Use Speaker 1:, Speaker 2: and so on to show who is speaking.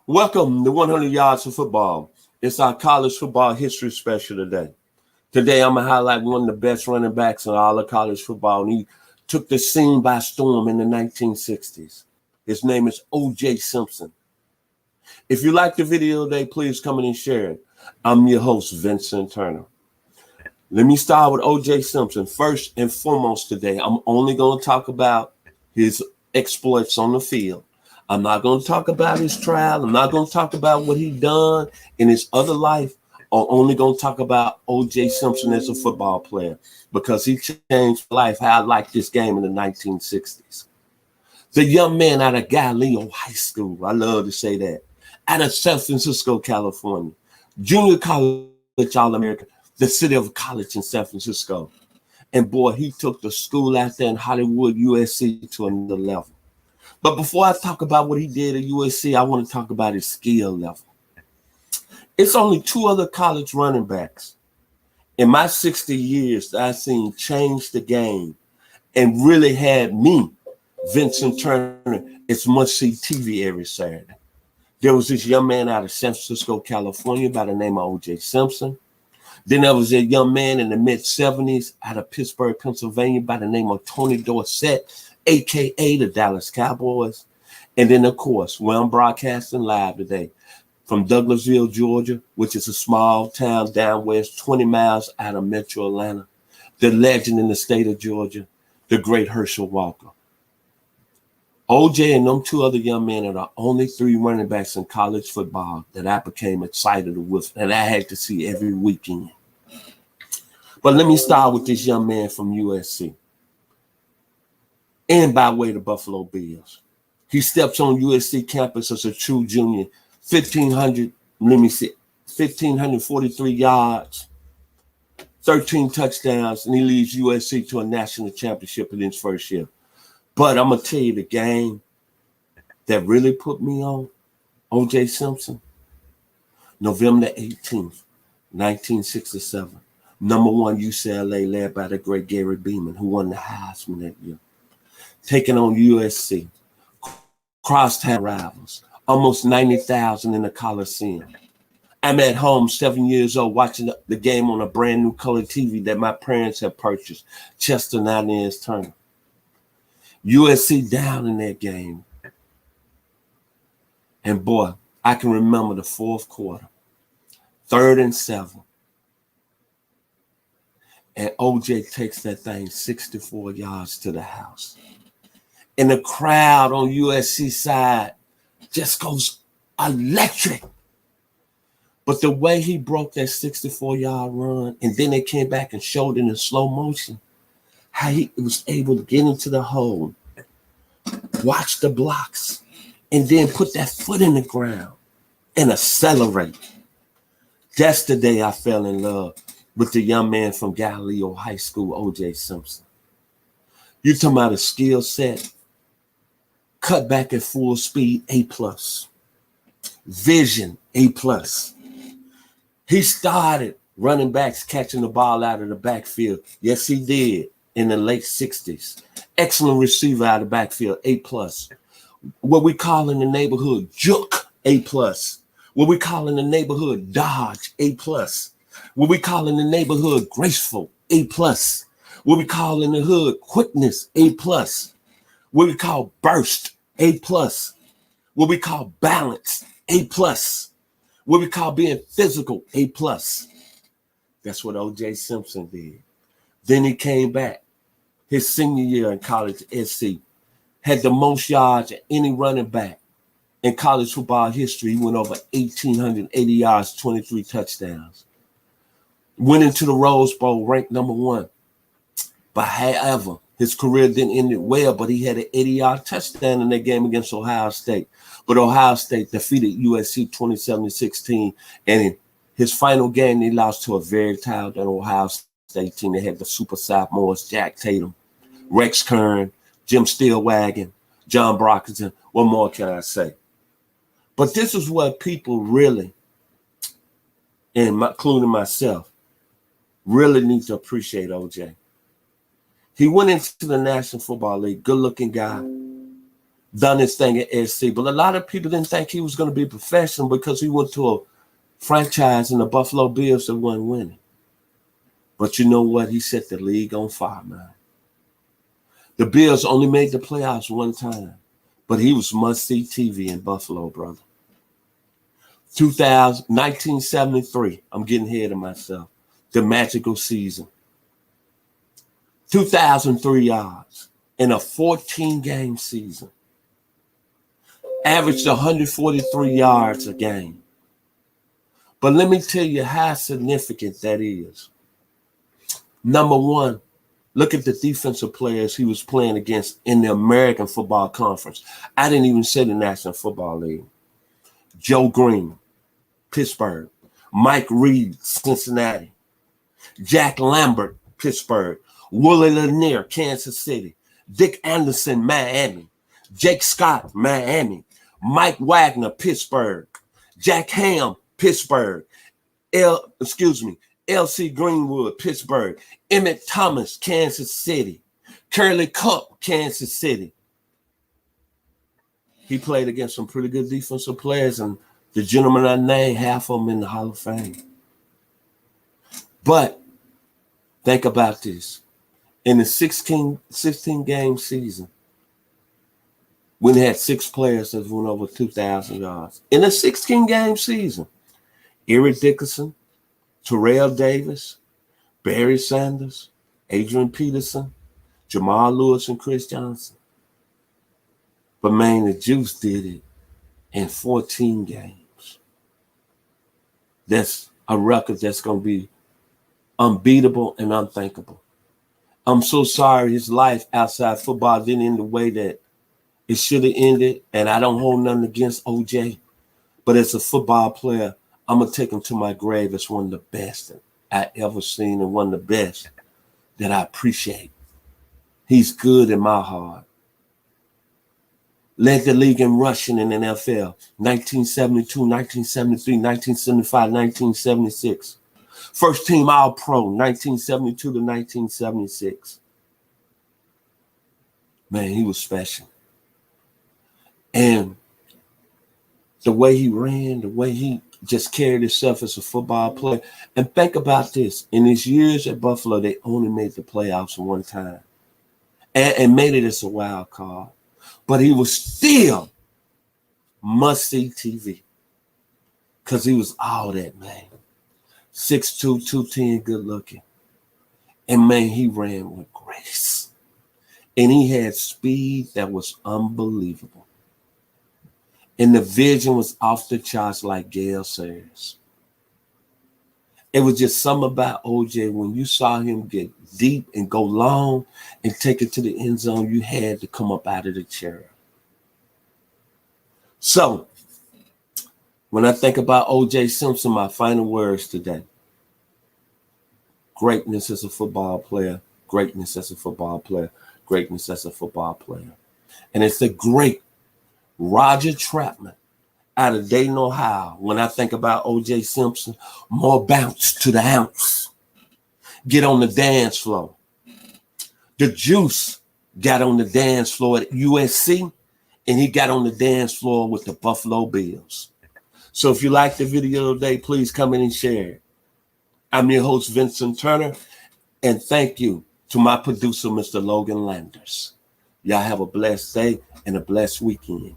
Speaker 1: Welcome to 100 Yards of Football. It's our college football history special today. Today, I'm going to highlight one of the best running backs in all of college football, and he took the scene by storm in the 1960s. His name is O.J. Simpson. If you like the video today, please come in and share it. I'm your host, Vincent Turner. Let me start with O.J. Simpson. First and foremost today, I'm only going to talk about his exploits on the field. I'm not going to talk about his trial. I'm not going to talk about what he done in his other life. I'm only going to talk about O.J. Simpson as a football player because he changed life, how I liked this game in the 1960s. The young man out of Galileo High School, I love to say that, out of San Francisco, California, junior college All-American, the city of college in San Francisco. And boy, he took the school out there in Hollywood, USC to another level. But before I talk about what he did at USC, I want to talk about his skill level. It's only two other college running backs in my 60 years that I've seen change the game and really had me, Vincent Turner, it's must-see TV every Saturday. There was this young man out of San Francisco, California by the name of O.J. Simpson. Then there was a young man in the mid-70s out of Pittsburgh, Pennsylvania by the name of Tony Dorsett, a.k.a. the Dallas Cowboys. And then, of course, where I'm broadcasting live today from Douglasville, Georgia, which is a small town down west, 20 miles out of metro Atlanta, the legend in the state of Georgia, the great Herschel Walker. OJ and them two other young men are the only three running backs in college football that I became excited with and I had to see every weekend. But let me start with this young man from USC. And by way of the Buffalo Bills. He steps on USC campus as a true junior, 1,543 yards, 13 touchdowns, and he leads USC to a national championship in his first year. But I'm going to tell you the game that really put me on O.J. Simpson, November 18th, 1967. Number one UCLA led by the great Gary Beeman, who won the Heisman that year. Taking on USC, crosstown rivals, almost 90,000 in the Coliseum. I'm at home, 7 years old, watching the game on a brand new color TV that my parents had purchased, Chester 9-inch Turner. USC down in that game. And boy, I can remember the fourth quarter, 3rd and 7. And OJ takes that thing 64 yards to the house. And the crowd on USC side just goes electric. But the way he broke that 64-yard run, and then they came back and showed it in slow motion, how he was able to get into the hole, watch the blocks, and then put that foot in the ground and accelerate. That's the day I fell in love with the young man from Galileo High School, O.J. Simpson. You're talking about a skill set, cut back at full speed, A+. Vision, A+. He started running backs catching the ball out of the backfield. Yes, he did in the late 60s. Excellent receiver out of the backfield, A+. What we call in the neighborhood, juke, A+. What we call in the neighborhood, dodge, A+. What we call in the neighborhood, graceful, A+. What we call in the hood, quickness, A+. What we call burst, A+. What we call balance, A+. What we call being physical, A+. That's what O.J. Simpson did. Then he came back. His senior year in college at SC, had the most yards of any running back in college football history. He went over 1,880 yards, 23 touchdowns. Went into the Rose Bowl ranked number 1. But however, his career didn't end it well, but he had an 80-yard touchdown in that game against Ohio State. But Ohio State defeated USC 27-16, and in his final game, they lost to a very talented Ohio State team. They had the super sophomores, Jack Tatum, Rex Kern, Jim Steelwagon, John Brockington. What more can I say? But this is what people really, including myself, really need to appreciate OJ. He went into the National Football League, good-looking guy, done his thing at SC. But a lot of people didn't think he was going to be professional because he went to a franchise in the Buffalo Bills that wasn't winning. But you know what? He set the league on fire, man. The Bills only made the playoffs one time, but he was must-see TV in Buffalo, brother. 1973, I'm getting ahead of myself, the magical season. 2,003 yards in a 14-game season. Averaged 143 yards a game. But let me tell you how significant that is. Number one, look at the defensive players he was playing against in the American Football Conference. I didn't even say the National Football League. Joe Green, Pittsburgh. Mike Reed, Cincinnati. Jack Lambert, Pittsburgh. Willie Lanier, Kansas City. Dick Anderson, Miami. Jake Scott, Miami. Mike Wagner, Pittsburgh. Jack Ham, Pittsburgh. L.C. Greenwood, Pittsburgh. Emmett Thomas, Kansas City. Curly Cup, Kansas City. He played against some pretty good defensive players, and the gentleman I named, half of them in the Hall of Fame. But think about this. In the 16-game season, we had 6 players that went over 2,000 yards. In a 16-game season, Eric Dickerson, Terrell Davis, Barry Sanders, Adrian Peterson, Jamal Lewis, and Chris Johnson. But man, the Juice did it in 14 games. That's a record that's going to be unbeatable and unthinkable. I'm so sorry his life outside football didn't end the way that it should have ended, and I don't hold nothing against OJ. But as a football player, I'm going to take him to my grave as one of the best that I ever seen and one of the best that I appreciate. He's good in my heart. Led the league in rushing in the NFL, 1972, 1973, 1975, 1976. First team All-Pro, 1972 to 1976. Man, he was special. And the way he ran, the way he just carried himself as a football player. And think about this. In his years at Buffalo, they only made the playoffs one time. And made it as a wild card. But he was still must-see TV. Because he was all that, man. 6'2", 210, good looking. And man, he ran with grace. And he had speed that was unbelievable. And the vision was off the charts like Gale Sayers. It was just something about OJ when you saw him get deep and go long and take it to the end zone, you had to come up out of the chair. So, when I think about O.J. Simpson, my final words today. Greatness as a football player, greatness as a football player, greatness as a football player. And it's the great Roger Trapman out of Dayton, Ohio. When I think about O.J. Simpson, more bounce to the ounce. Get on the dance floor. The Juice got on the dance floor at USC, and he got on the dance floor with the Buffalo Bills. So if you like the video today, please come in and share it. I'm your host, Vincent Turner, and thank you to my producer, Mr. Logan Landers. Y'all have a blessed day and a blessed weekend.